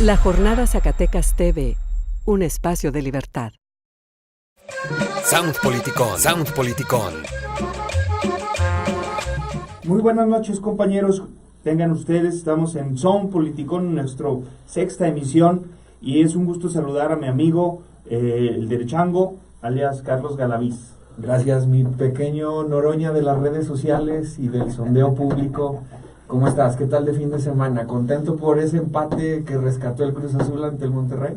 La Jornada Zacatecas TV, un espacio de libertad. Sound Politicón, Sound Politicón. Muy buenas noches, compañeros. Tengan ustedes, estamos en Sound Politicón, nuestra sexta emisión, y es un gusto saludar a mi amigo, el Derechango, alias Carlos Galaviz. Gracias, mi pequeño Noroña de las redes sociales y del sondeo público. ¿Cómo estás? ¿Qué tal de fin de semana? ¿Contento por ese empate que rescató el Cruz Azul ante el Monterrey?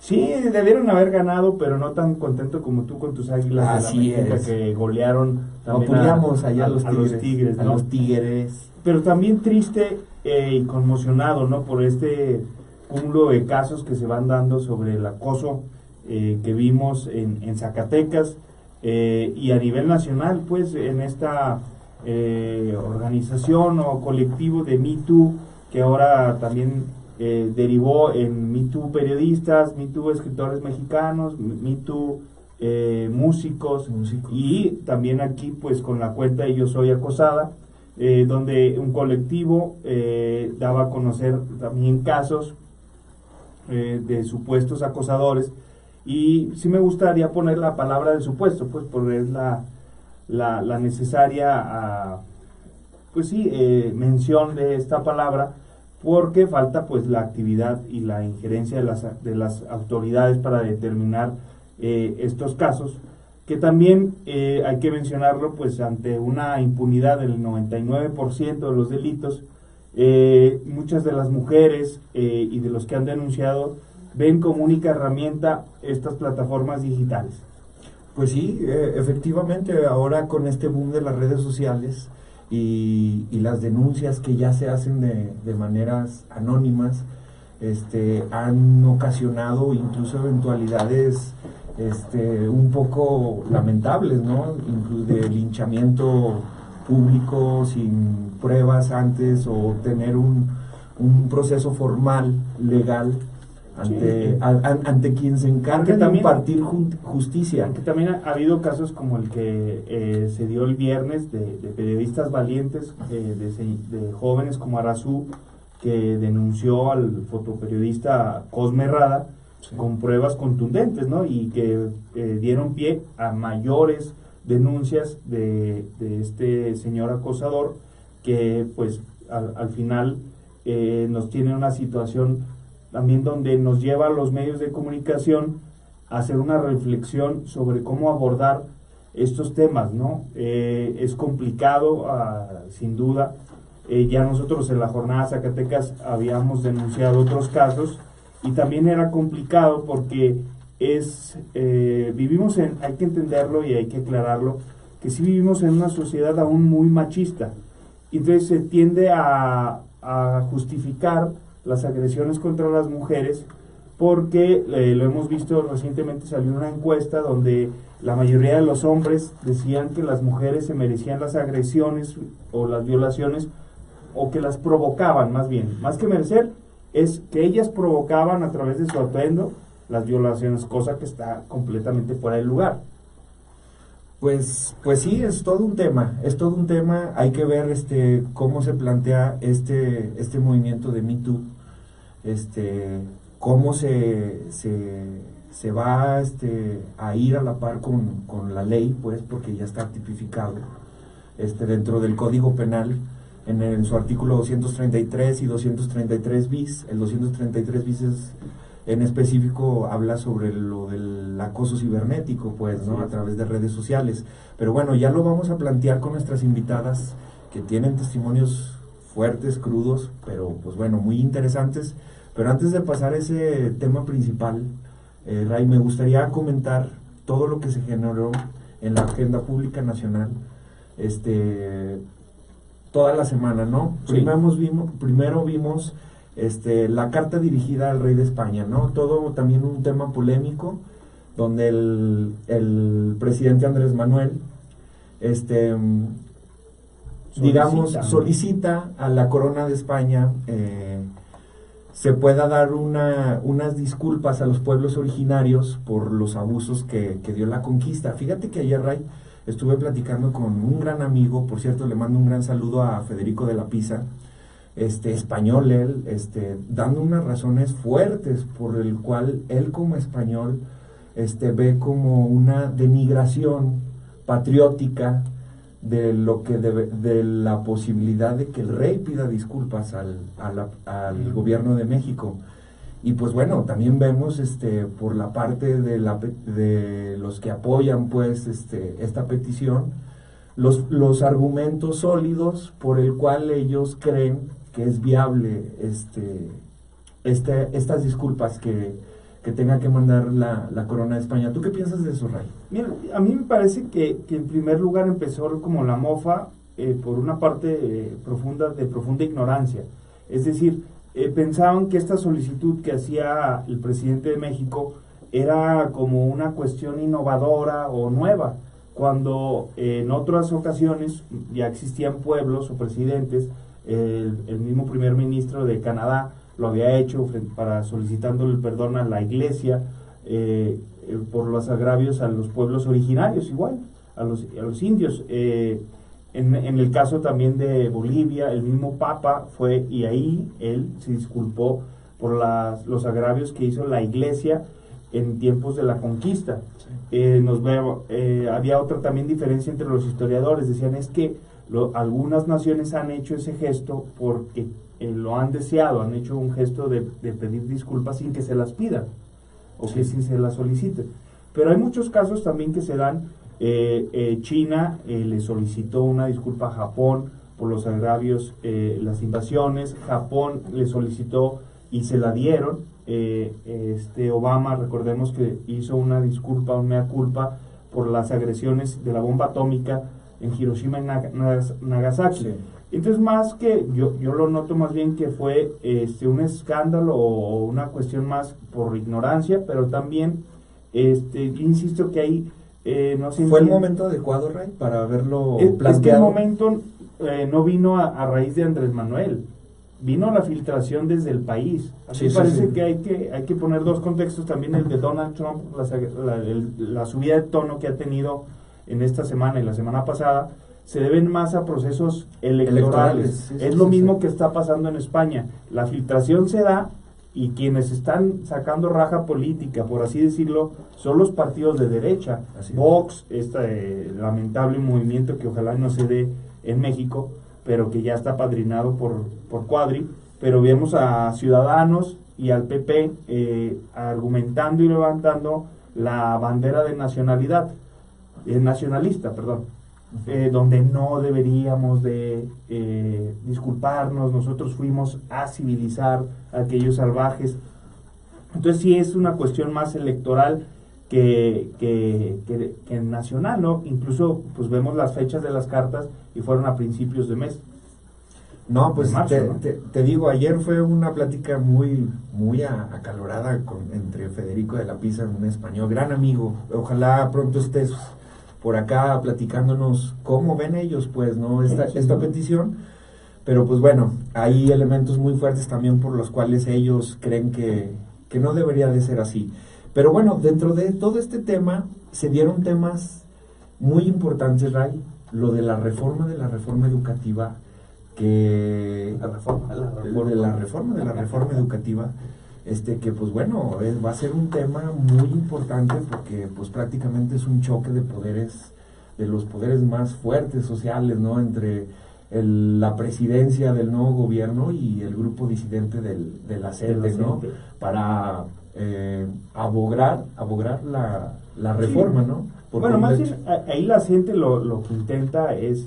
Sí, debieron haber ganado, pero no tan contento como tú con tus Águilas Así de la América, que golearon también allá a los Tigres, ¿no? A los Tigres. Pero también triste y conmocionado, ¿no? Por este cúmulo de casos que se van dando sobre el acoso que vimos en Zacatecas y a nivel nacional, pues en esta organización o colectivo de Me Too, que ahora también derivó en Me Too periodistas, Me Too escritores mexicanos, Me Too músicos, y también aquí pues con la cuenta Yo Soy Acosada, donde un colectivo daba a conocer también casos de supuestos acosadores, y sí me gustaría poner la palabra de supuesto, pues porque es la necesaria mención de esta palabra, porque falta pues la actividad y la injerencia de las autoridades para determinar estos casos, que también hay que mencionarlo, pues ante una impunidad del 99% de los delitos, muchas de las mujeres y de los que han denunciado ven como única herramienta estas plataformas digitales. Pues sí, efectivamente, ahora con este boom de las redes sociales y las denuncias que ya se hacen de maneras anónimas, han ocasionado incluso eventualidades un poco lamentables, ¿no? Incluso de linchamiento público sin pruebas antes, o tener un proceso formal, legal, ante quien se encarga de impartir justicia. Aunque también ha habido casos como el que se dio el viernes de periodistas valientes, de jóvenes como Arazú, que denunció al fotoperiodista Cosme Rada, sí, con pruebas contundentes, ¿no? Y que dieron pie a mayores denuncias de este señor acosador, que pues al final nos tiene una situación también donde nos lleva a los medios de comunicación a hacer una reflexión sobre cómo abordar estos temas, ¿no? Es complicado, sin duda. Ya nosotros en la Jornada Zacatecas habíamos denunciado otros casos, y también era complicado porque vivimos hay que entenderlo y hay que aclararlo, que sí vivimos en una sociedad aún muy machista, y entonces se tiende a justificar las agresiones contra las mujeres, porque lo hemos visto recientemente. Salió una encuesta donde la mayoría de los hombres decían que las mujeres se merecían las agresiones o las violaciones, o que las provocaban, más bien, más que merecer, es que ellas provocaban a través de su atuendo las violaciones, cosa que está completamente fuera de lugar. Pues sí, es todo un tema, hay que ver cómo se plantea este movimiento de Me Too, cómo se va a ir a la par con la ley, pues, porque ya está tipificado dentro del Código Penal en su artículo 233 y 233 bis. El 233 bis en específico habla sobre lo del acoso cibernético, pues, ¿no? A través de redes sociales. Pero bueno, ya lo vamos a plantear con nuestras invitadas, que tienen testimonios fuertes, crudos, pero pues bueno, muy interesantes. Pero antes de pasar a ese tema principal, Ray, me gustaría comentar todo lo que se generó en la agenda pública nacional toda la semana, ¿no? Sí. Primero vimos la carta dirigida al rey de España, ¿no? Todo también un tema polémico, donde el presidente Andrés Manuel solicita a la corona de España se pueda dar unas disculpas a los pueblos originarios por los abusos que dio la conquista. Fíjate que ayer, Ray, estuve platicando con un gran amigo, por cierto, le mando un gran saludo a Federico de la Pisa, español él, dando unas razones fuertes por el cual él como español ve como una denigración patriótica de lo que de la posibilidad de que el rey pida disculpas al gobierno de México. Y pues bueno, también vemos por la parte de los que apoyan pues esta petición, los argumentos sólidos por el cual ellos creen que es viable estas disculpas que tenga que mandar la Corona de España. ¿Tú qué piensas de eso, Ray? Mira, a mí me parece que en primer lugar empezó como la mofa por una parte de profunda ignorancia. Es decir, pensaban que esta solicitud que hacía el presidente de México era como una cuestión innovadora o nueva, cuando en otras ocasiones ya existían pueblos o presidentes, el mismo primer ministro de Canadá lo había hecho para solicitándole el perdón a la iglesia por los agravios a los pueblos originarios, igual, a los indios. En el caso también de Bolivia, el mismo Papa fue y ahí él se disculpó por los agravios que hizo la iglesia en tiempos de la conquista. Había otra también diferencia entre los historiadores, decían es que algunas naciones han hecho ese gesto porque lo han deseado, han hecho un gesto de pedir disculpas sin que se las pidan o que sin se las soliciten. Pero hay muchos casos también que se dan. China le solicitó una disculpa a Japón por los agravios, las invasiones. Japón le solicitó y se la dieron. Obama, recordemos que hizo una disculpa, una mea culpa por las agresiones de la bomba atómica en Hiroshima y Nagasaki. Sí. Entonces, más que yo lo noto más bien que fue un escándalo o una cuestión más por ignorancia, pero también insisto que ahí no sé. ¿Fue el momento adecuado, Ray, para haberlo planteado? Es que el momento no vino a raíz de Andrés Manuel, vino la filtración desde el país. Así sí, parece sí. Que hay que poner dos contextos también, el de Donald Trump, la subida de tono que ha tenido en esta semana y la semana pasada, se deben más a procesos electorales. Sí, es lo mismo que está pasando en España. La filtración se da y quienes están sacando raja política, por así decirlo, son los partidos de derecha. Vox, este lamentable movimiento que ojalá no se dé en México, pero que ya está apadrinado por Cuadri, pero vemos a Ciudadanos y al PP argumentando y levantando la bandera de nacionalista, donde no deberíamos de disculparnos, nosotros fuimos a civilizar a aquellos salvajes. Entonces sí es una cuestión más electoral que nacional, ¿no? Incluso pues vemos las fechas de las cartas y fueron a principios de mes. No, pues marzo, ¿no? Te digo, ayer fue una plática muy acalorada entre Federico de la Pisa, un español, gran amigo. Ojalá pronto estés por acá platicándonos cómo ven ellos, pues, ¿no? Esta petición. Pero pues bueno, hay elementos muy fuertes también por los cuales ellos creen que no debería de ser así. Pero bueno, dentro de todo este tema se dieron temas muy importantes, Ray, lo de la reforma educativa, que la reforma educativa, que pues bueno, va a ser un tema muy importante porque pues prácticamente es un choque de poderes, de los poderes más fuertes sociales, ¿no? Entre la presidencia del nuevo gobierno y el grupo disidente de la CENTE, ¿no? Para abogar la reforma, sí. ¿no? Bueno, más bien, ahí la CENTE lo que intenta es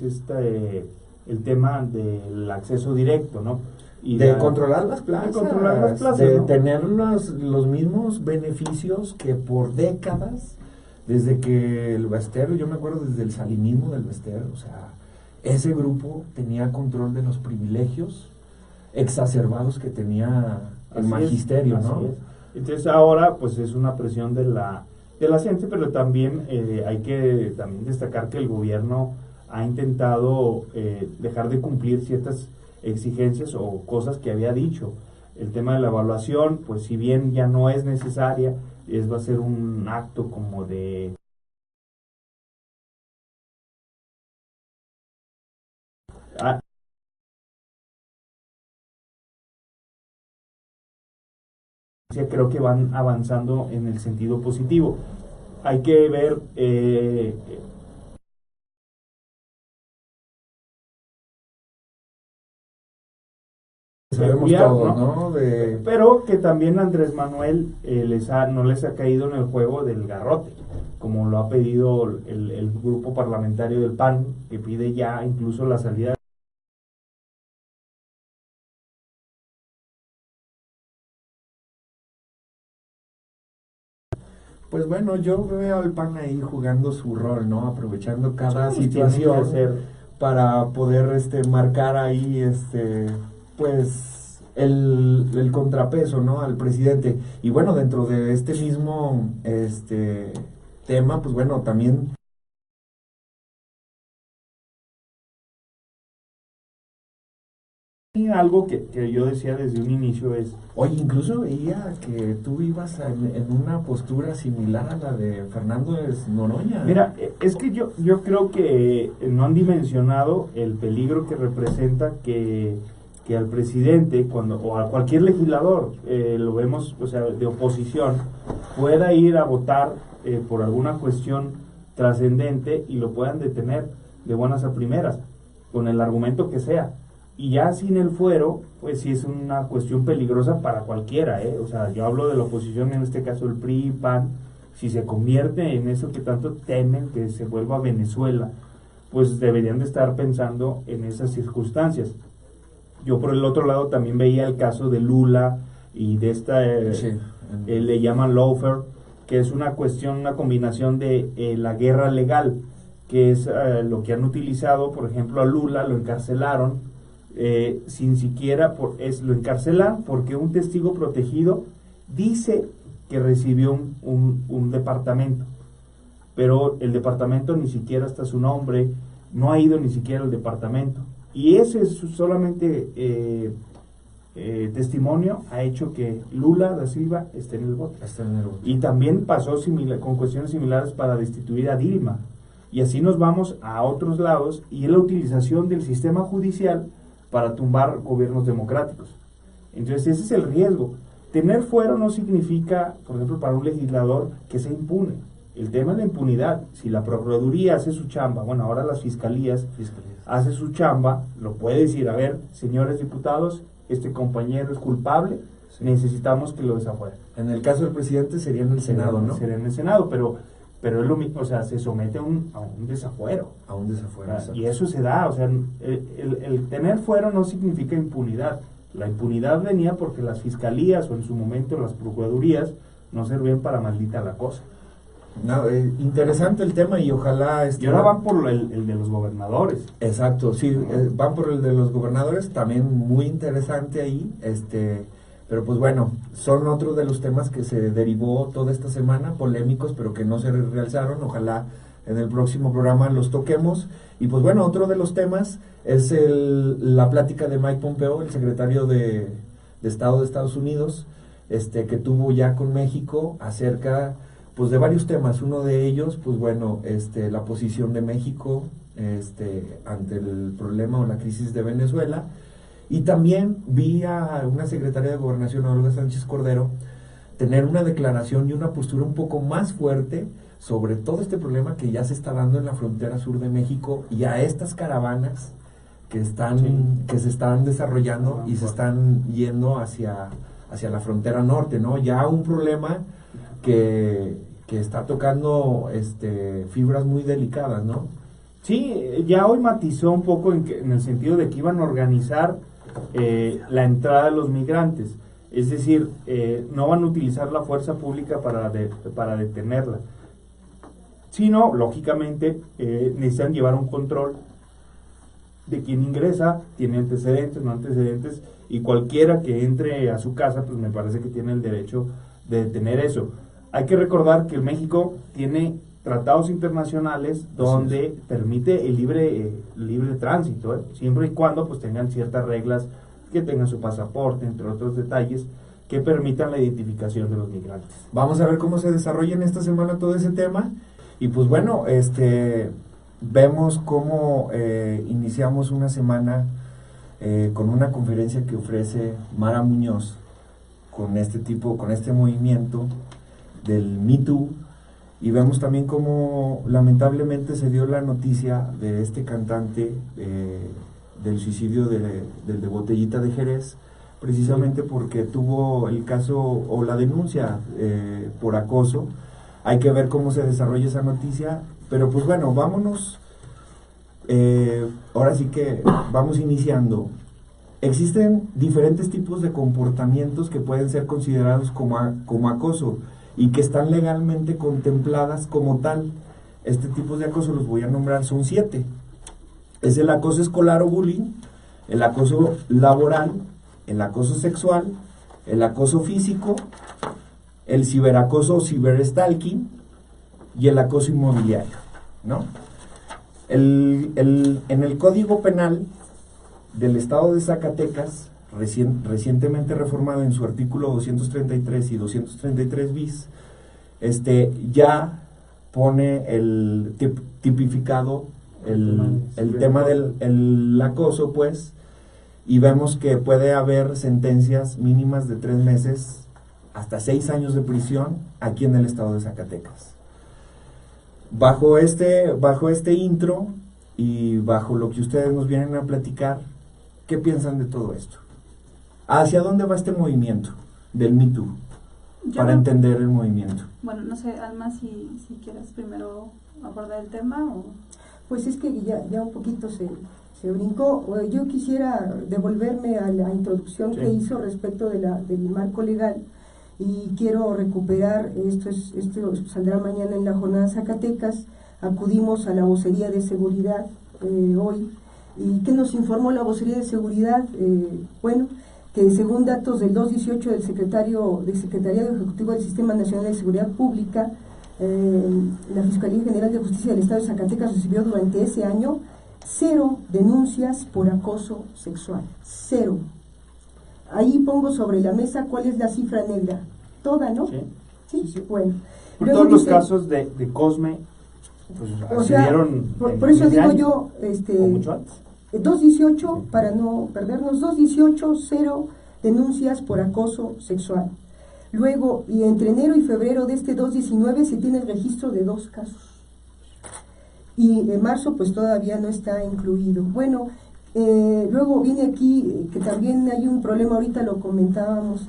el tema del acceso directo, ¿no? Y controlar las plazas, de ¿no? tener los mismos beneficios que por décadas, desde que el Baester, yo me acuerdo desde el salinismo del Baester, o sea, ese grupo tenía control de los privilegios exacerbados que tenía el magisterio, ¿no? Entonces ahora pues es una presión de la CENTE, pero también hay que también destacar que el gobierno ha intentado dejar de cumplir ciertas exigencias o cosas que había dicho. El tema de la evaluación, pues si bien ya no es necesaria, va a ser un acto como de creo que van avanzando en el sentido positivo. Hay que ver sabemos peculiar, todos, ¿no? ¿no? Pero que también Andrés Manuel no les ha caído en el juego del garrote, como lo ha pedido el grupo parlamentario del PAN, que pide ya incluso la salida. Pues bueno, yo veo al PAN ahí jugando su rol, ¿no? Aprovechando cada Sí, situación tiene que ser. para poder marcar ahí pues el contrapeso, ¿no? Al presidente. Y bueno, dentro de este mismo tema, pues bueno, también Algo que yo decía desde un inicio es, oye, incluso veía que tú ibas en una postura similar a la de Fernando Noroña. mira, es que yo creo que no han dimensionado el peligro que representa que al presidente o a cualquier legislador, lo vemos, o sea, de oposición, pueda ir a votar por alguna cuestión trascendente y lo puedan detener de buenas a primeras, con el argumento que sea. Y ya sin el fuero, pues sí es una cuestión peligrosa para cualquiera, ¿eh? O sea, yo hablo de la oposición, en este caso el PRI, PAN, si se convierte en eso que tanto temen, que se vuelva Venezuela, pues deberían de estar pensando en esas circunstancias. Yo por el otro lado también veía el caso de Lula y de esta, le llaman lawfare, que es una cuestión, una combinación de la guerra legal, que es lo que han utilizado, por ejemplo, a Lula lo encarcelaron, sin siquiera, lo encarcelan porque un testigo protegido dice que recibió un departamento, pero el departamento ni siquiera está su nombre, no ha ido ni siquiera al departamento. Y ese es solamente testimonio ha hecho que Lula da Silva esté en el bote. Y también pasó con cuestiones similares para destituir a Dilma. Y así nos vamos a otros lados, y es la utilización del sistema judicial para tumbar gobiernos democráticos. Entonces ese es el riesgo. Tener fuero no significa, por ejemplo, para un legislador que sea impune. El tema de la impunidad, si la Procuraduría hace su chamba, bueno, ahora las fiscalías hace su chamba, lo puede decir, a ver, señores diputados, este compañero es culpable, necesitamos que lo desafueren. En el caso del presidente sería en el Senado, ¿no? Sería en el Senado, pero es lo mismo, o sea, se somete a un desafuero. A un desafuero. Y eso se da, o sea, el tener fuero no significa impunidad. La impunidad venía porque las fiscalías o en su momento las procuradurías no servían para maldita la cosa. No, interesante el tema y ojalá... Y ahora van por el de los gobernadores. Exacto, sí, van por el de los gobernadores, también muy interesante ahí, pero pues bueno, son otros de los temas que se derivó toda esta semana, polémicos, pero que no se realizaron, ojalá en el próximo programa los toquemos. Y pues bueno, otro de los temas es la plática de Mike Pompeo, el secretario de Estado de Estados Unidos, que tuvo ya con México acerca pues de varios temas. Uno de ellos, pues bueno, la posición de México ante el problema o la crisis de Venezuela. Y también vi a una secretaria de Gobernación, Olga Sánchez Cordero, tener una declaración y una postura un poco más fuerte sobre todo este problema que ya se está dando en la frontera sur de México y a estas caravanas que se están desarrollando y se están yendo hacia la frontera norte, ¿no? Ya un problema que está tocando fibras muy delicadas, ¿no? Sí, ya hoy matizó un poco en el sentido de que iban a organizar la entrada de los migrantes, es decir, no van a utilizar la fuerza pública para detenerla, sino, lógicamente, necesitan llevar un control de quién ingresa, tiene antecedentes, no antecedentes, y cualquiera que entre a su casa, pues me parece que tiene el derecho de detener eso. Hay que recordar que México tiene tratados internacionales donde permite el libre tránsito, siempre y cuando pues tengan ciertas reglas, que tengan su pasaporte, entre otros detalles, que permitan la identificación de los migrantes. Vamos a ver cómo se desarrolla en esta semana todo ese tema, y pues bueno, vemos cómo iniciamos una semana con una conferencia que ofrece Mara Muñoz con este movimiento del Me Too, y vemos también cómo lamentablemente se dio la noticia de este cantante del suicidio del de Botellita de Jerez, precisamente porque tuvo el caso o la denuncia por acoso. Hay que ver cómo se desarrolla esa noticia, pero pues bueno, vámonos, ahora sí que vamos iniciando. Existen diferentes tipos de comportamientos que pueden ser considerados como acoso y que están legalmente contempladas como tal. Este tipo de acoso los voy a nombrar, son 7. Es el acoso escolar o bullying, el acoso laboral, el acoso sexual, el acoso físico, el ciberacoso o ciberstalking y el acoso inmobiliario, ¿no? En el Código Penal del Estado de Zacatecas, recientemente reformado en su artículo 233 y 233 bis, ya pone tipificado el tema del acoso, pues, y vemos que puede haber sentencias mínimas de 3 meses hasta 6 años de prisión aquí en el Estado de Zacatecas. Bajo este intro y bajo lo que ustedes nos vienen a platicar, ¿qué piensan de todo esto? ¿Hacia dónde va este movimiento del Me Too? Para entender el movimiento. Bueno, no sé, Alma, si quieres primero abordar el tema o... Pues es que ya un poquito se brincó. Yo quisiera devolverme a la introducción que hizo respecto del marco legal, y quiero recuperar, esto saldrá mañana en la jornada Zacatecas. Acudimos a la vocería de seguridad hoy. ¿Y qué nos informó la vocería de seguridad? Bueno, que según datos del 218 del Secretariado Ejecutivo del Sistema Nacional de Seguridad Pública, la Fiscalía General de Justicia del Estado de Zacatecas recibió durante ese año 0 denuncias por acoso sexual. 0. Ahí pongo sobre la mesa cuál es la cifra negra. Toda, ¿no? Sí. Bueno. Por todos los casos de Cosme, pues, se dieron por eso digo yo, o mucho antes. 218, para no perdernos, 218, 0 denuncias por acoso sexual. Luego, y entre enero y febrero de este 2019 se tiene el registro de 2 casos. Y en marzo pues todavía no está incluido. Bueno, luego viene aquí que también hay un problema, ahorita lo comentábamos,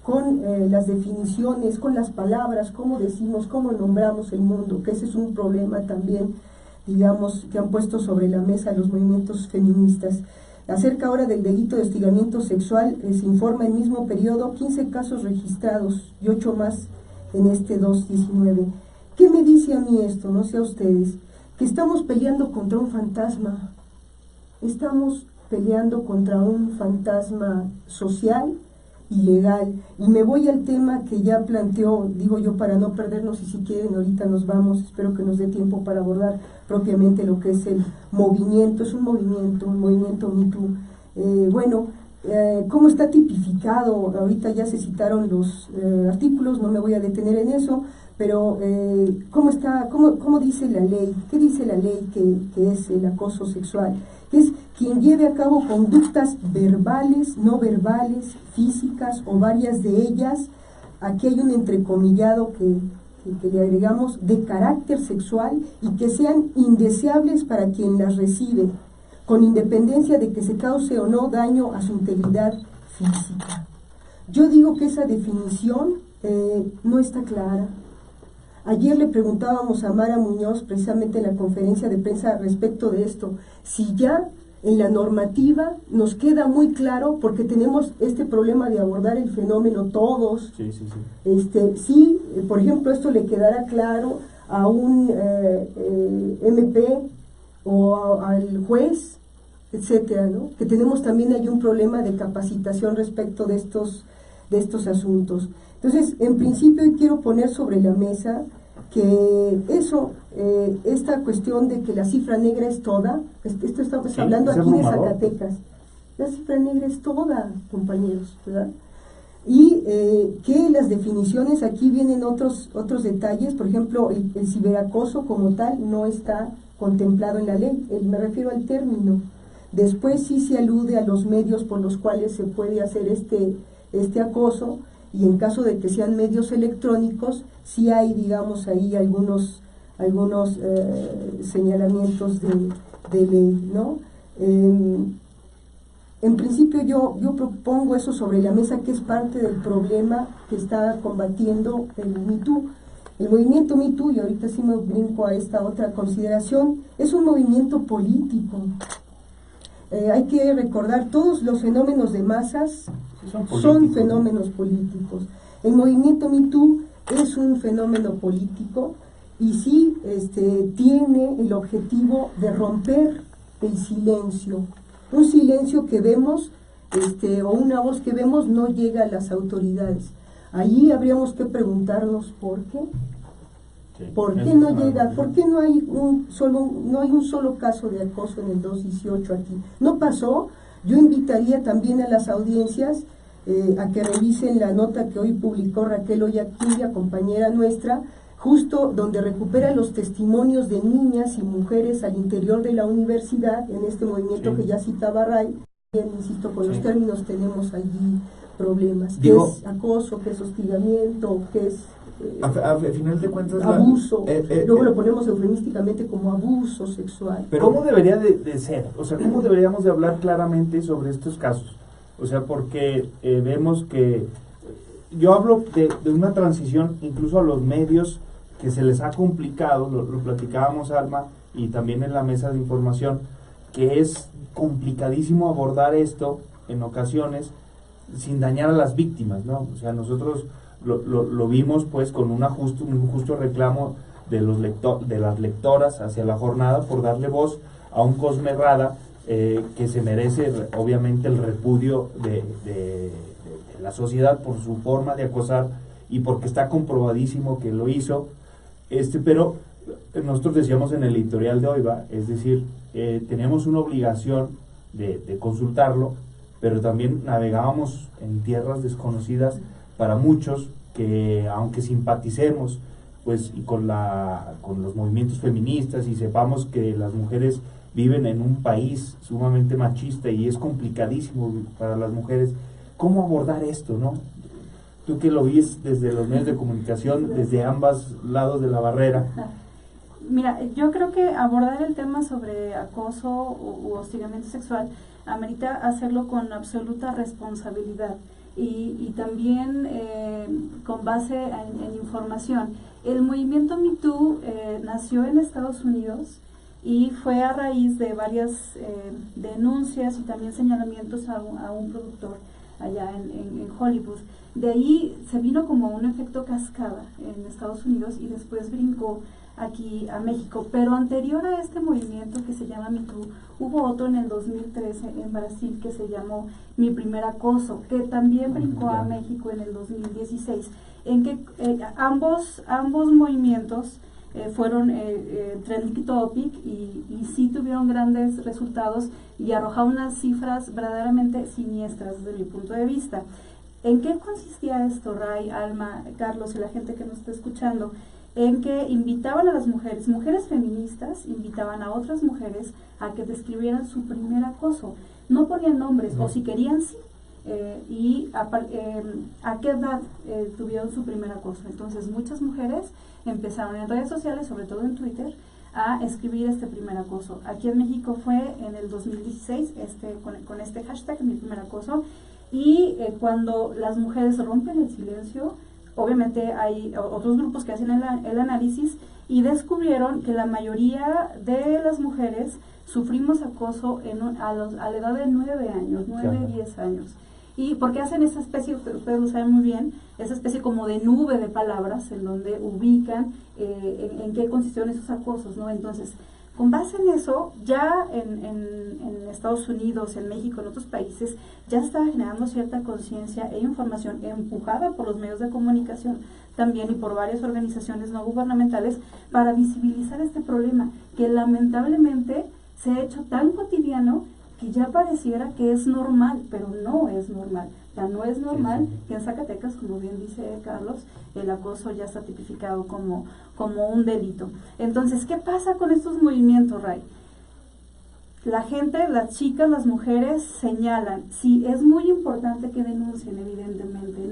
con las definiciones, con las palabras, cómo decimos, cómo nombramos el mundo, que ese es un problema también, digamos, que han puesto sobre la mesa los movimientos feministas. Acerca ahora del delito de hostigamiento sexual, se informa en el mismo periodo 15 casos registrados y 8 más en este 2019. ¿Qué me dice a mí esto? No sé a ustedes. Que estamos peleando contra un fantasma. Estamos peleando contra un fantasma social y legal. Y me voy al tema que ya planteó, digo yo, para no perdernos, y si quieren ahorita nos vamos, espero que nos dé tiempo para abordar propiamente lo que es el movimiento. Es un movimiento Me Too. ¿Cómo está tipificado? Ahorita ya se citaron los artículos, no me voy a detener en eso, pero ¿cómo dice la ley? ¿Qué dice la ley que es el acoso sexual? Que es quien lleve a cabo conductas verbales, no verbales, físicas o varias de ellas. Aquí hay un entrecomillado que le agregamos, de carácter sexual y que sean indeseables para quien las recibe, con independencia de que se cause o no daño a su integridad física. Yo digo que esa definición no está clara. Ayer le preguntábamos a Mara Muñoz, precisamente en la conferencia de prensa respecto de esto, si ya en la normativa nos queda muy claro, porque tenemos este problema de abordar el fenómeno todos. Sí, por ejemplo, esto le quedará claro a un MP o al juez, etcétera, ¿no? Que tenemos también hay un problema de capacitación respecto de estos asuntos. Entonces, en principio quiero poner sobre la mesa que esta cuestión de que la cifra negra es toda, esto estamos hablando aquí de Zacatecas, la cifra negra es toda, compañeros, ¿verdad? Y que las definiciones, aquí vienen otros detalles, por ejemplo, el ciberacoso como tal no está contemplado en la ley, me refiero al término. Después sí se alude a los medios por los cuales se puede hacer este este acoso, y en caso de que sean medios electrónicos, sí hay, digamos, ahí algunos señalamientos de ley, ¿no? En principio yo propongo eso sobre la mesa, que es parte del problema que está combatiendo el Me Too. El movimiento Me Too, y ahorita sí me brinco a esta otra consideración, es un movimiento político. Hay que recordar, todos los fenómenos de masas son fenómenos políticos. El movimiento Me Too es un fenómeno político y sí tiene el objetivo de romper el silencio. Un silencio que vemos, o una voz que vemos no llega a las autoridades. Allí habríamos que preguntarnos por qué. Sí, ¿Por qué no llega? ¿Por qué no hay un solo caso de acoso en el 218 aquí? ¿No pasó? Yo invitaría también a las audiencias a que revisen la nota que hoy publicó Raquel Oyaquilla, compañera nuestra, justo donde recupera los testimonios de niñas y mujeres al interior de la universidad, en este movimiento sí, que ya citaba Ray. Bien, insisto, con los términos tenemos allí problemas. ¿Qué Digo, es acoso? ¿Qué es hostigamiento? ¿Qué es a final de cuentas abuso? Luego lo ponemos eufemísticamente como abuso sexual. Pero ¿cómo debería de ser? O sea, ¿cómo deberíamos de hablar claramente sobre estos casos? O sea, porque vemos que yo hablo de una transición incluso a los medios que se les ha complicado, lo platicábamos Alma y también en la mesa de información, que es complicadísimo abordar esto en ocasiones sin dañar a las víctimas, ¿no? O sea, nosotros lo vimos pues con un justo reclamo de las lectoras hacia la jornada por darle voz a un Cosme Rada que se merece obviamente el repudio de la sociedad por su forma de acosar y porque está comprobadísimo que lo hizo, pero nosotros decíamos en el editorial de hoy, es decir, tenemos una obligación de consultarlo, pero también navegábamos en tierras desconocidas para muchos que aunque simpaticemos pues y con los movimientos feministas y sepamos que las mujeres viven en un país sumamente machista y es complicadísimo para las mujeres, ¿cómo abordar esto, no? Tú que lo ves desde los medios de comunicación, desde ambos lados de la barrera. Mira, yo creo que abordar el tema sobre acoso u hostigamiento sexual amerita hacerlo con absoluta responsabilidad y también con base en información. El movimiento Me Too nació en Estados Unidos y fue a raíz de varias denuncias y también señalamientos a un productor allá en Hollywood. De ahí se vino como un efecto cascada en Estados Unidos y después brincó aquí a México, pero anterior a este movimiento que se llama Me Too, hubo otro en el 2013 en Brasil que se llamó Mi Primer Acoso, que también brincó a México en el 2016, en que ambos movimientos fueron trending topic y sí tuvieron grandes resultados y arrojaron unas cifras verdaderamente siniestras desde mi punto de vista. ¿En qué consistía esto, Ray, Alma, Carlos y la gente que nos está escuchando? En que invitaban a las mujeres feministas, invitaban a otras mujeres a que describieran su primer acoso. No ponían nombres, o si querían sí, y a qué edad tuvieron su primer acoso. Entonces muchas mujeres empezaron en redes sociales, sobre todo en Twitter, a escribir este primer acoso. Aquí en México fue en el 2016 con este hashtag, Mi Primer Acoso, y cuando las mujeres rompen el silencio, obviamente hay otros grupos que hacen el análisis y descubrieron que la mayoría de las mujeres sufrimos acoso a la edad de 9 años, 9, 10 años. Y porque hacen esa especie, ustedes lo saben muy bien, esa especie como de nube de palabras en donde ubican en qué consistieron esos acosos, ¿no? Entonces, con base en eso, ya en Estados Unidos, en México, en otros países, ya está generando cierta conciencia e información empujada por los medios de comunicación también y por varias organizaciones no gubernamentales para visibilizar este problema que lamentablemente se ha hecho tan cotidiano que ya pareciera que es normal, pero no es normal. Ya no es normal que en Zacatecas, como bien dice Carlos, el acoso ya está tipificado como un delito. Entonces, ¿qué pasa con estos movimientos, Ray? la gente, las chicas, las mujeres señalan. Sí, es muy importante que denuncien, evidentemente,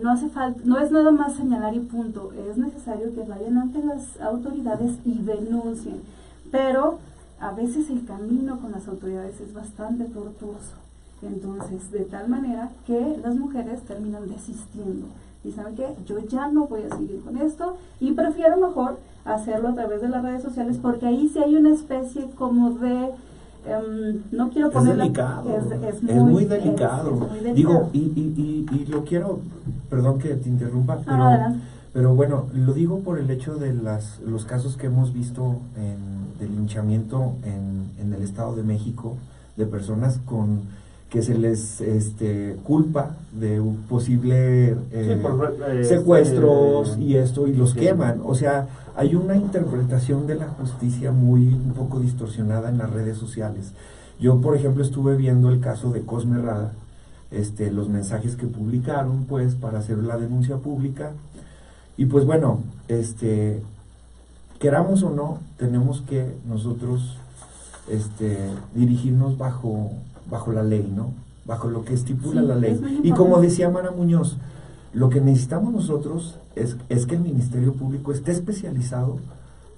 no hace falta, no es nada más señalar y punto, es necesario que vayan ante las autoridades y denuncien, pero a veces el camino con las autoridades es bastante tortuoso, entonces de tal manera que las mujeres terminan desistiendo y saben que yo ya no voy a seguir con esto y prefiero mejor hacerlo a través de las redes sociales, porque ahí sí hay una especie como de no quiero ponerla, es delicado, es muy delicado. Es muy delicado. Digo, y lo quiero, perdón que te interrumpa, Adelante. pero bueno, lo digo por el hecho de los casos que hemos visto de linchamiento en el Estado de México, de personas que se les culpa de un posible secuestros y los queman. O sea, hay una interpretación de la justicia un poco distorsionada en las redes sociales. Yo, por ejemplo, estuve viendo el caso de Cosme Rada, los mensajes que publicaron, pues, para hacer la denuncia pública. Y pues bueno, queramos o no, tenemos que nosotros dirigirnos bajo la ley, ¿no? Bajo lo que estipula la ley. Y como decía Mara Muñoz, lo que necesitamos nosotros es que el Ministerio Público esté especializado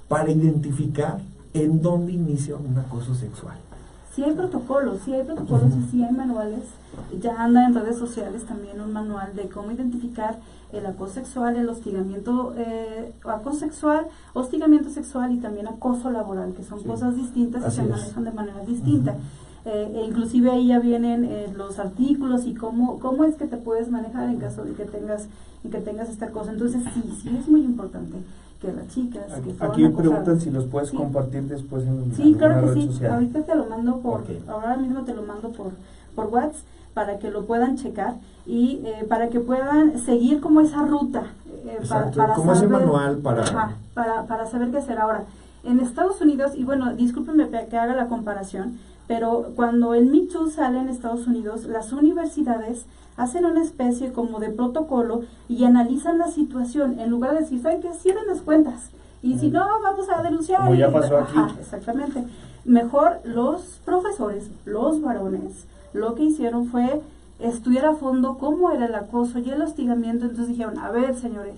para identificar en dónde inicia un acoso sexual. Sí hay protocolos y sí hay manuales. Ya anda en redes sociales también un manual de cómo identificar el acoso sexual, el hostigamiento, acoso sexual, hostigamiento sexual y también acoso laboral, que son cosas distintas y se manejan de manera distinta. E inclusive ahí ya vienen los artículos y cómo es que te puedes manejar en caso de que tengas esta cosa. Entonces sí es muy importante que las chicas que aquí me preguntan si los puedes compartir después en claro que red sí, social. ahorita te lo mando ahora mismo te lo mando por WhatsApp para que lo puedan checar y para que puedan seguir como esa ruta para como saber, ese manual para saber qué hacer. Ahora, en Estados Unidos, y bueno, discúlpenme que haga la comparación, pero cuando el Me Too sale en Estados Unidos, las universidades hacen una especie como de protocolo y analizan la situación, en lugar de decir, ¿saben qué? Cierren las cuentas, y si no, vamos a denunciar. Como ya pasó aquí. Exactamente. Mejor los profesores, los varones, lo que hicieron fue estudiar a fondo cómo era el acoso y el hostigamiento. Entonces dijeron, a ver, señores,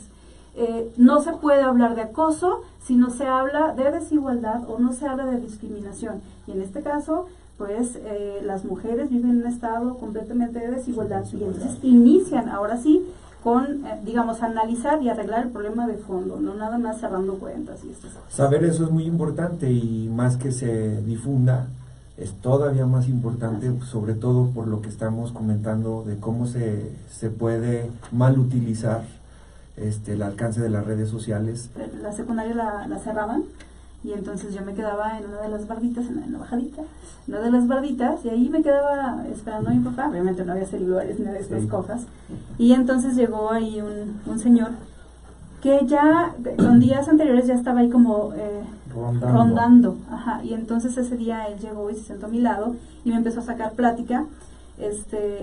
no se puede hablar de acoso si no se habla de desigualdad o no se habla de discriminación. Y en este caso, pues las mujeres viven en un estado completamente de desigualdad y entonces inician ahora sí con, digamos, analizar y arreglar el problema de fondo, no nada más cerrando cuentas y estas cosas. Saber eso es muy importante y más que se difunda, es todavía más importante, sobre todo por lo que estamos comentando de cómo se puede mal utilizar el alcance de las redes sociales. La secundaria la cerraban y entonces yo me quedaba en una de las barditas, en la bajadita, una de las barditas, y ahí me quedaba esperando a mi papá. Obviamente no había celulares ni de estas cosas, y entonces llegó ahí un señor que ya con días anteriores ya estaba ahí como rondando. Y entonces ese día él llegó y se sentó a mi lado y me empezó a sacar plática.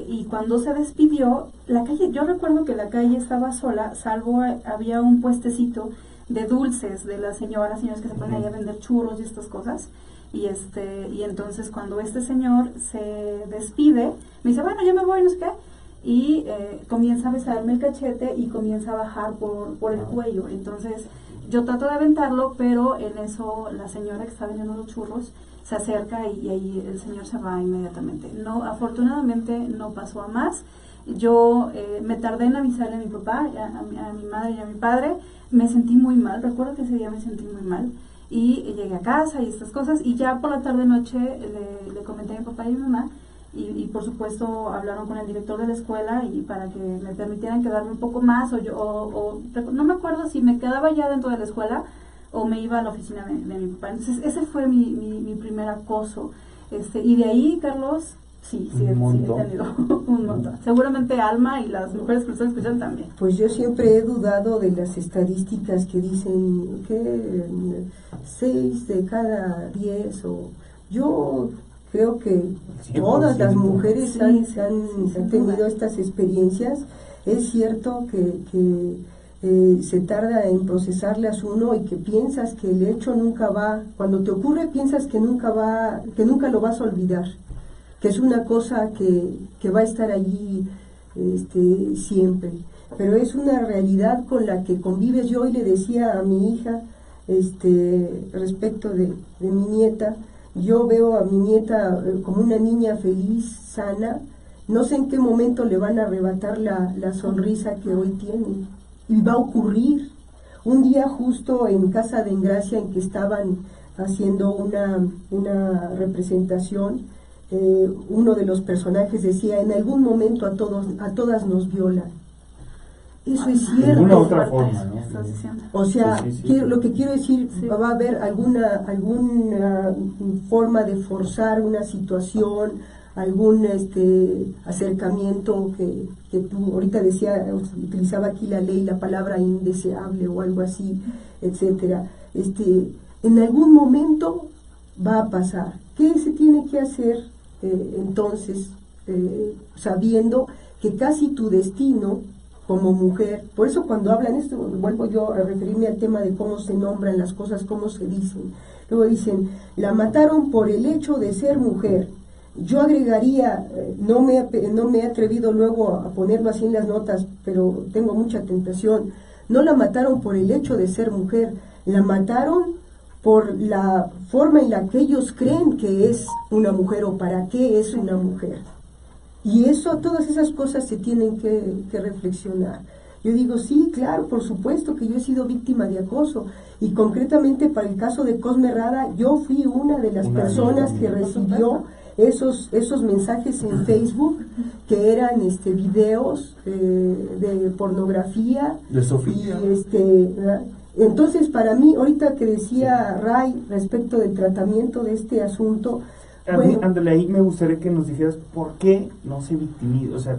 Y cuando se despidió, la calle, yo recuerdo que la calle estaba sola, salvo había un puestecito de dulces de las señoras que se ponen ahí a vender churros y estas cosas. Y entonces cuando este señor se despide, me dice, bueno, yo me voy, no sé qué, y comienza a besarme el cachete y comienza a bajar por el cuello. Entonces yo trato de aventarlo, pero en eso la señora que está vendiendo los churros se acerca y ahí el señor se va inmediatamente. No, afortunadamente no pasó a más. Yo me tardé en avisarle a mi papá, a mi madre y a mi padre. Me sentí muy mal, recuerdo que ese día me sentí muy mal y llegué a casa y estas cosas, y ya por la tarde noche le comenté a mi papá y a mi mamá y por supuesto hablaron con el director de la escuela y para que me permitieran quedarme un poco más o no me acuerdo si me quedaba ya dentro de la escuela o me iba a la oficina de mi papá. Entonces ese fue mi primer acoso, y de ahí, Carlos, sí he tenido un montón. Seguramente Alma y las mujeres que lo están escuchando también. Pues yo siempre he dudado de las estadísticas que dicen que 6 de cada 10 yo creo que todas las mujeres han tenido estas experiencias. Es cierto que se tarda en procesarlas uno y que piensas que el hecho nunca va, cuando te ocurre piensas que nunca lo vas a olvidar, que es una cosa que va a estar allí siempre, pero es una realidad con la que convives. Yo hoy le decía a mi hija respecto de mi nieta, yo veo a mi nieta como una niña feliz, sana, no sé en qué momento le van a arrebatar la sonrisa que hoy tiene. Y va a ocurrir. Un día justo en Casa de Engracia, en que estaban haciendo una representación, uno de los personajes decía, en algún momento a todas nos violan. Eso es cierto. De alguna otra forma, ¿no? O sea, sí. lo que quiero decir, va a haber alguna forma de forzar una situación, algún acercamiento que tú ahorita utilizaba aquí la ley, la palabra indeseable o algo así, etcétera. En algún momento va a pasar. ¿Qué se tiene que hacer entonces, sabiendo que casi tu destino como mujer, por eso cuando hablan esto, vuelvo yo a referirme al tema de cómo se nombran las cosas, cómo se dicen. Luego dicen, la mataron por el hecho de ser mujer. Yo agregaría, no me he atrevido luego a ponerlo así en las notas, pero tengo mucha tentación, no la mataron por el hecho de ser mujer, la mataron por la forma en la que ellos creen que es una mujer o para qué es una mujer. Y todas esas cosas se tienen que reflexionar. Yo digo, sí, claro, por supuesto que yo he sido víctima de acoso, y concretamente para el caso de Cosme Rada, yo fui una de las personas que recibió esos mensajes en Facebook, que eran videos de pornografía. De Sofía. Entonces, para mí, ahorita que decía Ray respecto del tratamiento de este asunto, Ándale, ahí me gustaría que nos dijeras por qué no se victimiza, o sea,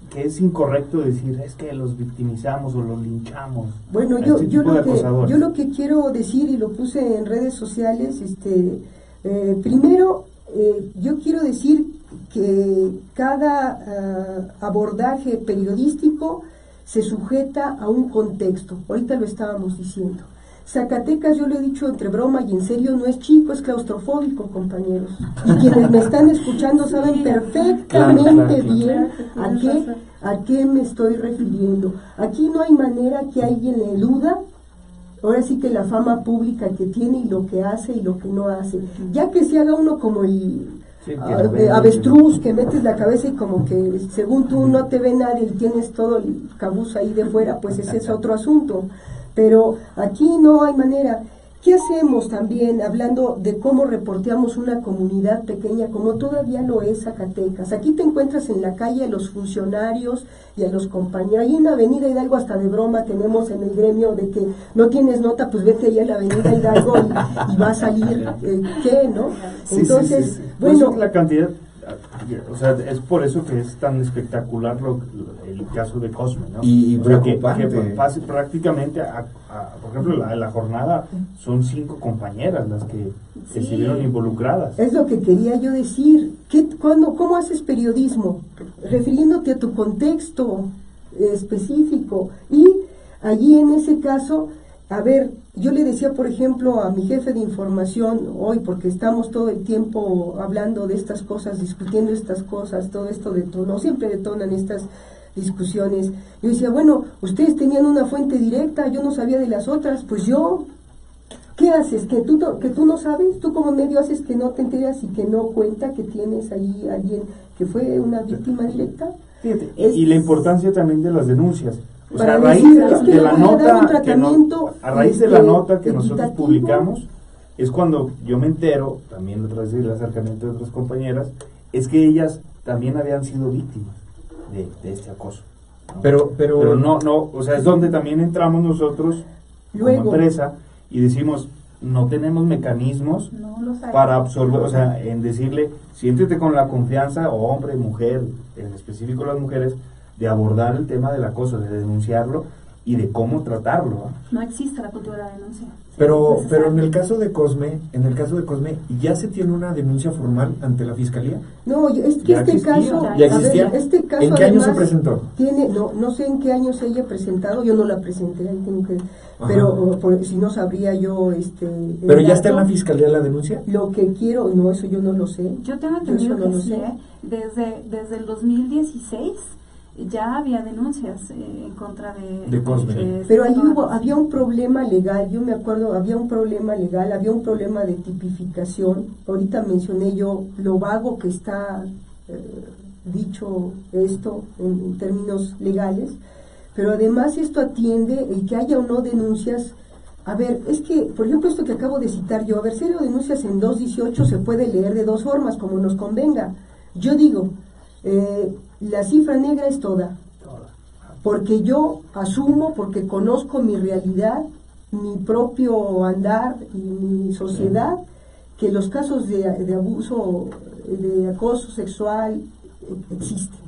que es incorrecto decir, es que los victimizamos o los linchamos. Bueno, yo lo que quiero decir, y lo puse en redes sociales, primero, yo quiero decir que cada abordaje periodístico se sujeta a un contexto. Ahorita lo estábamos diciendo. Zacatecas, yo lo he dicho entre broma y en serio, no es chico, es claustrofóbico, compañeros. Y quienes me están escuchando saben perfectamente bien a qué me estoy refiriendo. Aquí no hay manera que alguien le eluda, ahora sí que la fama pública que tiene y lo que hace y lo que no hace. Ya que se haga uno como el avestruz, que metes la cabeza y como que según tú no te ve nadie y tienes todo el cabuz ahí de fuera, pues ese es otro asunto. Pero aquí no hay manera. ¿Qué hacemos también hablando de cómo reporteamos una comunidad pequeña como todavía lo es Zacatecas? Aquí te encuentras en la calle a los funcionarios y a los compañeros. Ahí en la Avenida Hidalgo hasta de broma tenemos en el gremio de que no tienes nota, pues vete ahí a la Avenida Hidalgo y va a salir ¿qué? ¿No? Entonces, sí. bueno, La cantidad, o sea, es por eso que es tan espectacular el caso de Cosme, ¿no? Y o sea, preocupante. que pase prácticamente por ejemplo, la jornada son 5 compañeras las que se vieron involucradas. es lo que quería yo decir. ¿Cómo haces periodismo? Refiriéndote a tu contexto específico. Y allí en ese caso, a ver, yo le decía, por ejemplo, a mi jefe de información hoy, porque estamos todo el tiempo hablando de estas cosas, discutiendo estas cosas, todo esto detonó, siempre detonan estas discusiones. Yo decía, bueno, ustedes tenían una fuente directa, yo no sabía de las otras, pues ¿qué haces? ¿Que tú no sabes? ¿Tú como medio haces que no te enteras y que no cuenta que tienes ahí alguien que fue una víctima directa? Fíjate, y la importancia también de las denuncias. O sea, a Para raíz decir, de es que la le voy a dar un nota tratamiento, a raíz de la nota que nosotros equitativo. publicamos, es cuando yo me entero, también a través del acercamiento de otras compañeras, es que ellas también habían sido víctimas de este acoso, ¿no? Pero no, o sea, es donde también entramos nosotros Luego, como empresa y decimos, no tenemos mecanismos No los hay. para absorber, o sea, en decirle, siéntete con la confianza, hombre, mujer, en específico las mujeres, de abordar el tema del acoso, de denunciarlo y de cómo tratarlo. No existe la cultura de la denuncia. Pero en el caso de Cosme, ¿ya se tiene una denuncia formal ante la fiscalía? No, es que Ya este existía. caso, ¿Ya existía? a ver, este caso ¿En qué año se además presentó? tiene, no sé en qué año se haya presentado, yo no la presenté, ahí tengo que, Ajá. pero si no sabría yo, el ¿Pero ya está en la dato. fiscalía la denuncia? Lo que quiero, no, eso yo no lo sé. Yo tengo entendido Eso no que lo sí, sé. desde el 2016 ya había denuncias en contra De Cosme. Pero ahí había un problema legal, yo me acuerdo, había un problema legal, había un problema de tipificación. Ahorita mencioné yo lo vago que está dicho esto en términos legales, pero además esto atiende el que haya o no denuncias. A ver, es que, por ejemplo, esto que acabo de citar yo, a ver, cero denuncias en 218 se puede leer de dos formas, como nos convenga. Yo digo, la cifra negra es toda, porque yo asumo, porque conozco mi realidad, mi propio andar y mi sociedad, que los casos de abuso, de acoso sexual existen,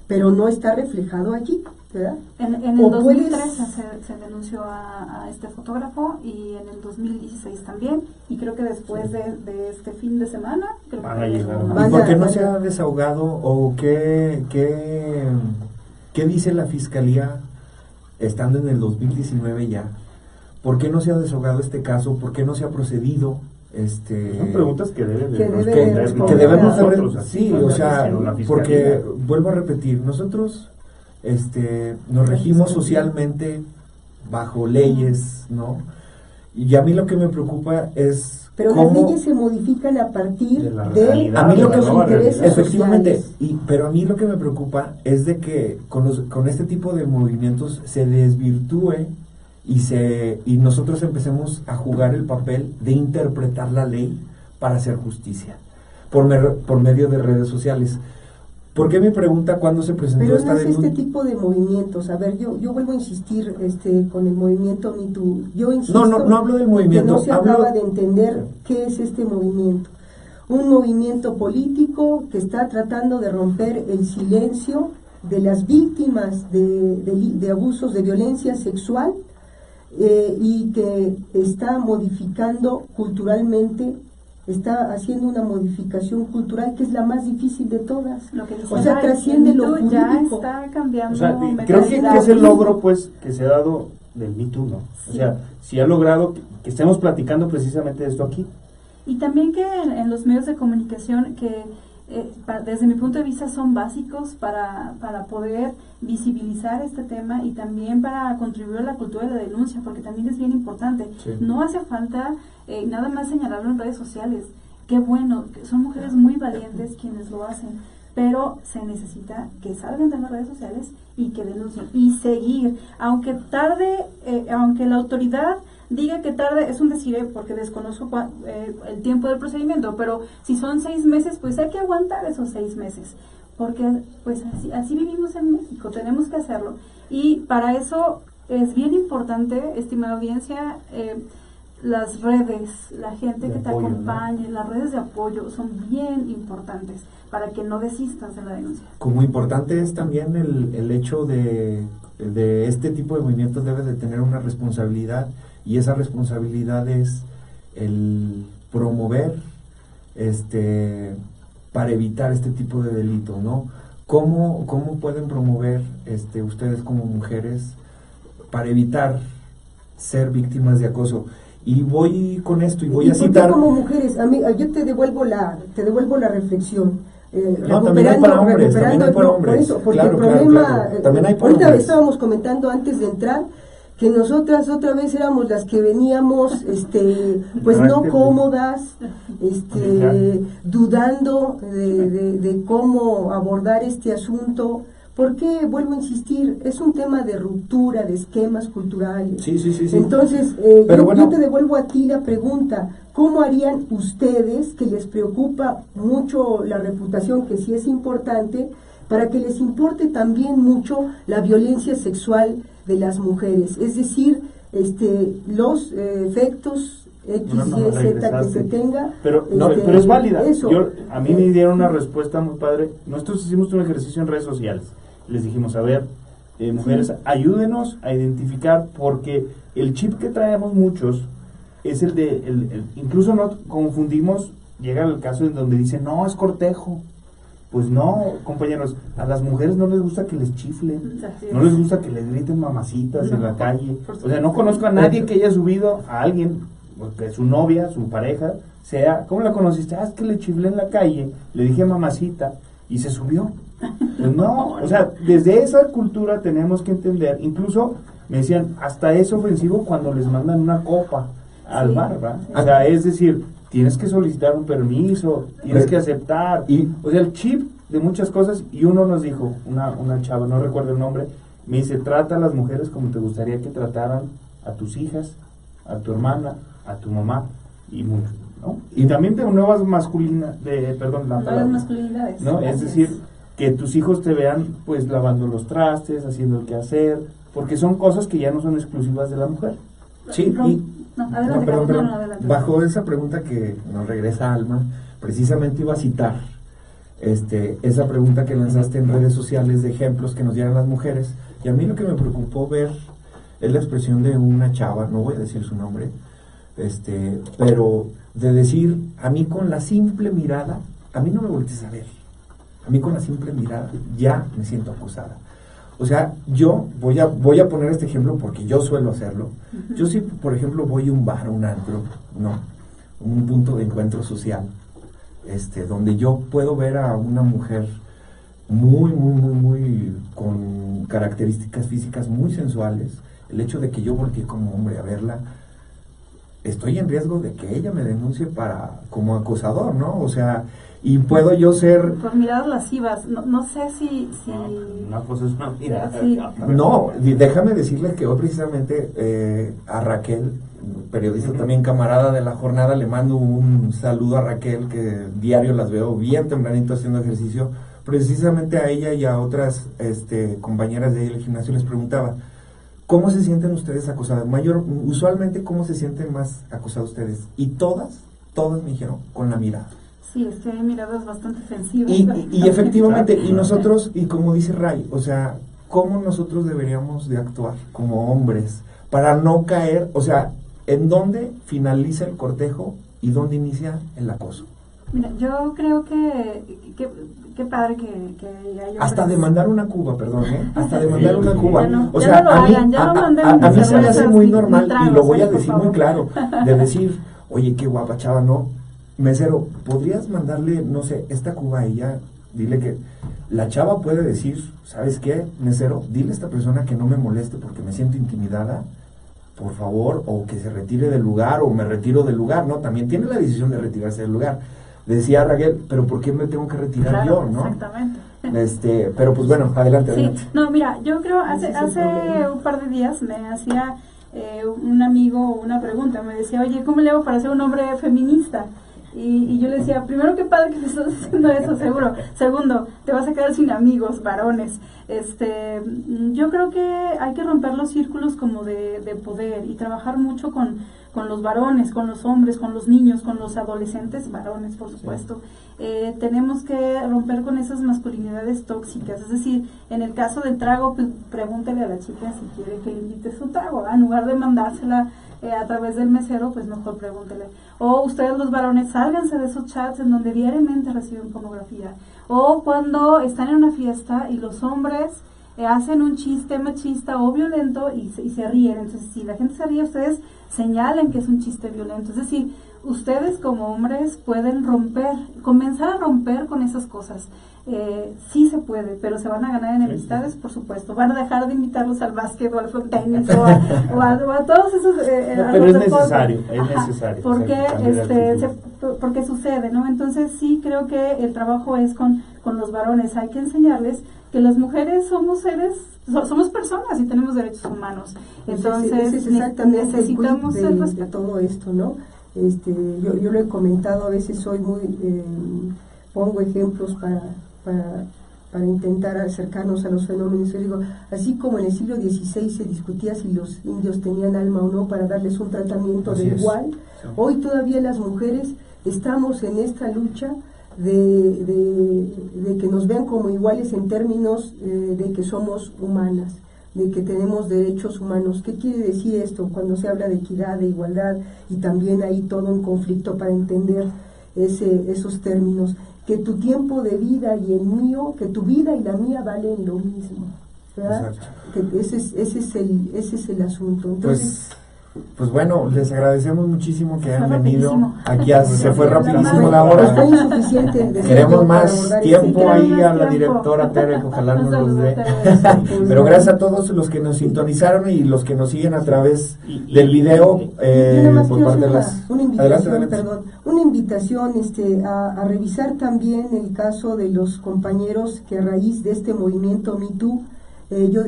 pero no está reflejado allí, ¿verdad? En el O 2013 se denunció a este fotógrafo y en el 2016 también, y creo que después de este fin de semana creo Van a que llegar. hubo ¿Y por qué no Vaya. se ha desahogado o qué dice la fiscalía estando en el 2019 ya? ¿Por qué no se ha desahogado este caso? ¿Por qué no se ha procedido? Son preguntas que deben Que de debe de que responder debemos de nosotros, así, sí, cuando o sea, hicieron la fiscalía. porque vuelvo a repetir, nosotros nos regimos socialmente bajo leyes, ¿no? Y a mí lo que me preocupa es Pero las cómo leyes se modifican a partir De la de realidad, a mí lo que los nueva intereses realidad. efectivamente, sociales. pero a mí lo que me preocupa es de que con este tipo de movimientos se desvirtúe y nosotros empecemos a jugar el papel de interpretar la ley para hacer justicia por medio de redes sociales. ¿Por qué me pregunta cuándo se presentó Pero esta no es este denuncia? tipo de movimientos. A ver, yo vuelvo a insistir con el movimiento Me Too. Yo insisto No hablo del movimiento, que no se hablo- acaba de entender qué es este movimiento. Un movimiento político que está tratando de romper el silencio de las víctimas de abusos, de violencia sexual, y que está modificando culturalmente, está haciendo una modificación cultural que es la más difícil de todas. Lo que O sea, trasciende lo Me Too ya jurídico. está cambiando. O sea, creo que mentalidad. es el logro, pues, que se ha dado del Me Too, ¿no? O sea, si ha logrado que estemos platicando precisamente de esto aquí. Y también que en los medios de comunicación que desde mi punto de vista son básicos para poder visibilizar este tema y también para contribuir a la cultura de la denuncia, porque también es bien importante. Sí. No hace falta nada más señalarlo en redes sociales. Qué bueno, que son mujeres muy valientes quienes lo hacen, pero se necesita que salgan de las redes sociales y que denuncien y seguir, aunque tarde, aunque la autoridad diga que tarde, es un decir, porque desconozco el tiempo del procedimiento, pero si son 6 meses, pues hay que aguantar esos 6 meses, porque pues así vivimos en México, tenemos que hacerlo. Y para eso es bien importante, estimada audiencia, las redes, la gente De que te apoyo, acompañe, las redes de apoyo son bien importantes para que no desistas de la denuncia. Como importante es también el hecho de este tipo de movimientos debe de tener una responsabilidad, y esa responsabilidad es el promover para evitar este tipo de delito, ¿no? ¿Cómo pueden promover ustedes como mujeres para evitar ser víctimas de acoso? Y voy con esto y voy a por qué citar. como mujeres? Yo te devuelvo la reflexión. No, también hay para hombres, también hay para por hombres. eso, porque Claro, el claro, problema, claro. También hay para ahorita hombres. estábamos comentando antes de entrar que nosotras otra vez éramos las que veníamos, pues no cómodas, dudando de cómo abordar este asunto. Porque, vuelvo a insistir, es un tema de ruptura de esquemas culturales. Sí. Entonces, Pero bueno, yo te devuelvo a ti la pregunta, ¿cómo harían ustedes, que les preocupa mucho la reputación, que sí es importante, para que les importe también mucho la violencia sexual de las mujeres? Es decir, los efectos X, No, Y, Z que regresaste. se tenga. Pero es válida. Eso. A mí me dieron una respuesta muy padre. Nosotros hicimos un ejercicio en redes sociales. Les dijimos, a ver, mujeres, Sí. ayúdenos a identificar, porque el chip que traemos muchos es el de, incluso no confundimos, llega el caso en donde dicen, no, es cortejo. Pues no, compañeros, a las mujeres no les gusta que les chiflen, Así no es. les gusta que les griten mamacitas en No, la calle. por O sea, no conozco a nadie que haya subido a alguien, que su novia, su pareja, sea, ¿cómo la conociste? Ah, es que le chiflé en la calle, le dije mamacita y se subió. Pues no, o sea, desde esa cultura tenemos que entender, incluso me decían, hasta es ofensivo cuando les mandan una copa al Sí. bar, ¿verdad? O sea, es decir, tienes que solicitar un permiso, tienes que aceptar. O sea, el chip de muchas cosas. Y uno nos dijo, una chava, no recuerdo el nombre, me dice, trata a las mujeres como te gustaría que trataran a tus hijas, a tu hermana, a tu mamá, y mucho, ¿no? Y también de nuevas Nuevas masculinidades. ¿no? Es Así decir, que tus hijos te vean pues lavando los trastes, haciendo el quehacer, porque son cosas que ya no son exclusivas de la mujer. Sí, y No, adelante, perdón, Carlos, no, adelante. bajo esa pregunta que nos regresa Alma, precisamente iba a citar esa pregunta que lanzaste en redes sociales de ejemplos que nos dieran las mujeres, y a mí lo que me preocupó ver es la expresión de una chava, no voy a decir su nombre, pero de decir, a mí con la simple mirada, a mí no me voltees a ver, a mí con la simple mirada ya me siento acosada. O sea, yo voy a poner este ejemplo porque yo suelo hacerlo. Ujú. Yo sí, por ejemplo, voy a un bar, a un antro, ¿no? Un punto de encuentro social, donde yo puedo ver a una mujer muy con características físicas muy sensuales. El hecho de que yo voltee como hombre a verla, estoy en riesgo de que ella me denuncie como acosador, ¿no? O sea, y puedo yo ser... Por miradas lascivas, no sé si... Una cosa es una mirada. Sí. No, déjame decirles que hoy precisamente a Raquel, periodista también camarada de la jornada, le mando un saludo a Raquel, que diario las veo bien tempranito haciendo ejercicio. Precisamente a ella y a otras compañeras de ahí del gimnasio les preguntaba, ¿cómo se sienten ustedes acosadas? Usualmente, ¿cómo se sienten más acosadas ustedes? Y todas me dijeron, con la mirada. Sí, es que hay miradas bastante ofensivas. Y efectivamente, y nosotros, y como dice Ray, o sea, ¿cómo nosotros deberíamos de actuar como hombres para no caer, o sea, en dónde finaliza el cortejo y dónde inicia el acoso? Mira, yo creo que padre que hay Hasta hombres. de mandar una cuba, perdón, hasta de mandar una cuba. Ya no, O ya sea, no lo hagan, ya no manden a mí se me cervezas hace muy ni normal, tragos, y lo voy a por decir muy favor. claro, de decir, oye, qué guapa chava, no, mesero, ¿podrías mandarle, no sé, esta cuba a ella? Dile que la chava puede decir, ¿sabes qué, mesero? Dile a esta persona que no me moleste porque me siento intimidada, por favor, o que se retire del lugar, o me retiro del lugar, ¿no? También tiene la decisión de retirarse del lugar. Decía Raquel, pero ¿por qué me tengo que retirar Claro, yo, no? exactamente. Pero pues bueno, adelante, Sí, adelante. no, mira, yo creo hace un par de días me hacía un amigo una pregunta, me decía, oye, ¿cómo le hago para ser un hombre feminista? Y yo le decía, primero, qué padre que me estás haciendo eso, seguro. Segundo, te vas a quedar sin amigos, varones. Yo creo que hay que romper los círculos como de poder y trabajar mucho con los varones, con los hombres, con los niños, con los adolescentes, varones, por supuesto. Tenemos que romper con esas masculinidades tóxicas. Es decir, en el caso del trago, pues, pregúntele a la chica si quiere que le invite su trago, ¿verdad? En lugar de mandársela a través del mesero, pues mejor pregúntele. O ustedes los varones, sálganse de esos chats en donde diariamente reciben pornografía. O cuando están en una fiesta y los hombres hacen un chiste machista o violento y se ríen. Entonces, si la gente se ríe, ustedes señalen que es un chiste violento. Es decir, ustedes como hombres pueden comenzar a romper con esas cosas. Sí se puede, pero se van a ganar enemistades, por supuesto. Van a dejar de invitarlos al básquet o al frontenis o a todos esos pero es necesario, porque sucede, ¿no? Entonces sí creo que el trabajo es con los varones. Hay que enseñarles que las mujeres somos somos personas y tenemos derechos humanos. Entonces ese es exactamente necesitamos el el quid de respeto. todo esto, ¿no? Yo lo he comentado, a veces soy pongo ejemplos para intentar acercarnos a los fenómenos. Yo digo, así como en el siglo XVI se discutía si los indios tenían alma o no para darles un tratamiento Así de es. igual, Sí. hoy todavía las mujeres estamos en esta lucha de que nos vean como iguales en términos de que somos humanas. de que tenemos derechos humanos. ¿Qué quiere decir esto cuando se habla de equidad, de igualdad, y también hay todo un conflicto para entender esos términos? Que tu tiempo de vida y el mío, que tu vida y la mía valen lo mismo, ¿verdad? Exacto. Que ese es el asunto. Entonces, Pues bueno, les agradecemos muchísimo que hayan Fue venido rapidísimo. aquí. Se fue rapidísimo la pues fue hora. insuficiente el deseo Queremos para más abordar tiempo ese- ahí más a la tiempo. directora Tere, que ojalá nos los dé. Saludos, Pero gracias a todos los que nos sintonizaron y los que nos siguen a través Y- del video Yo nada más por quiero parte de hacer las... una Adelante, invitación, adelante. perdón, una invitación a revisar también el caso de los compañeros que a raíz de este movimiento Me Too,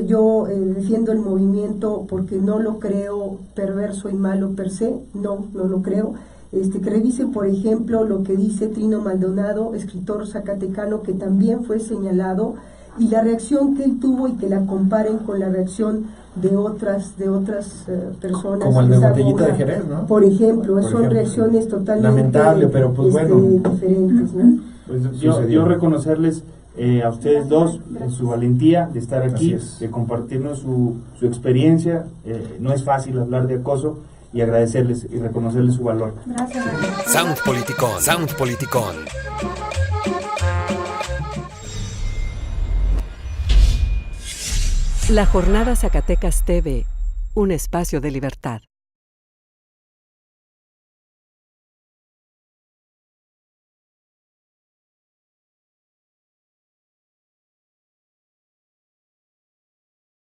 yo defiendo el movimiento porque no lo creo perverso y malo per se, no lo creo. Que revisen, por ejemplo, lo que dice Trino Maldonado, escritor zacatecano que también fue señalado, y la reacción que él tuvo, y que la comparen con la reacción de otras personas. Como el de Les hago Botellita de una- Jerez, ¿no? Por ejemplo, Por son ejemplo. reacciones totalmente Lamentable, pero pues bueno. diferentes, ¿no? Pues Sucedió. yo reconocerles a ustedes dos su valentía de estar aquí, Así es. de compartirnos su experiencia. No es fácil hablar de acoso, y agradecerles y reconocerles su valor. Gracias. Sound Politicón. Sound Politicón. La Jornada Zacatecas TV, un espacio de libertad.